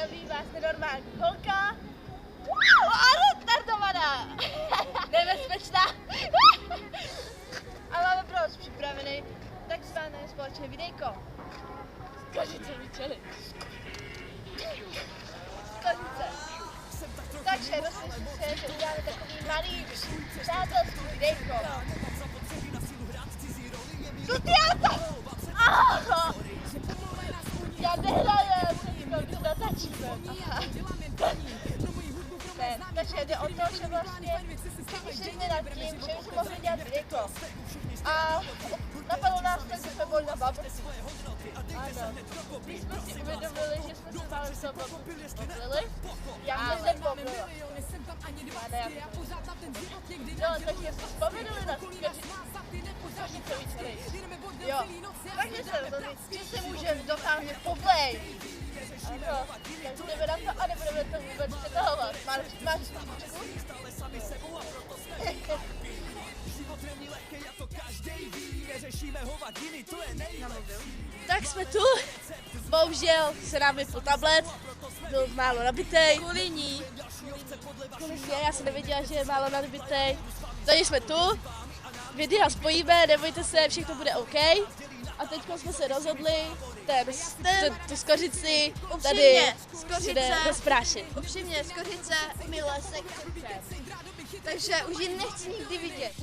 zdraví vás nenormální holka. A retardovaná. Nebezpečná. A máme pro vás připravený takzvané společné videjko. Skořice vyčeli. Skořice. Takže rozmyslím se, že uděláme takový malý přátelský videjko. Tudiáta! Já nehrajem, když natáčíme. Takže jde o to, že vlastně přemýšlíme nad tím, že bychom mohli dělat videjko. A napadlo nás tak, že jsme byli na babrci. Ano. Když jsme si uvědomili, že jsme se máli toho poblili, já jsem nepoblila. No, takže jsme vzpomenuli na skořice vyčelej. Jo, takže se rozhodli, že se můžeme dokážet poblej. Ano, takže jdeme na to a nebudeme to vůbec přetahovat. Máš příčku? Tak jsme tu, bohužel se nám vypl tablet, byl málo nabitej. Kvůli ní, já jsem nevěděla, že je málo nabitej. Takže jsme tu, videa spojíme, nebojte se, všechno bude OK. A teď jsme se rozhodli tu skořici tady rozprášit. Upřímně, skořice miluje se křepem. Takže už ji nechci nikdy vidět.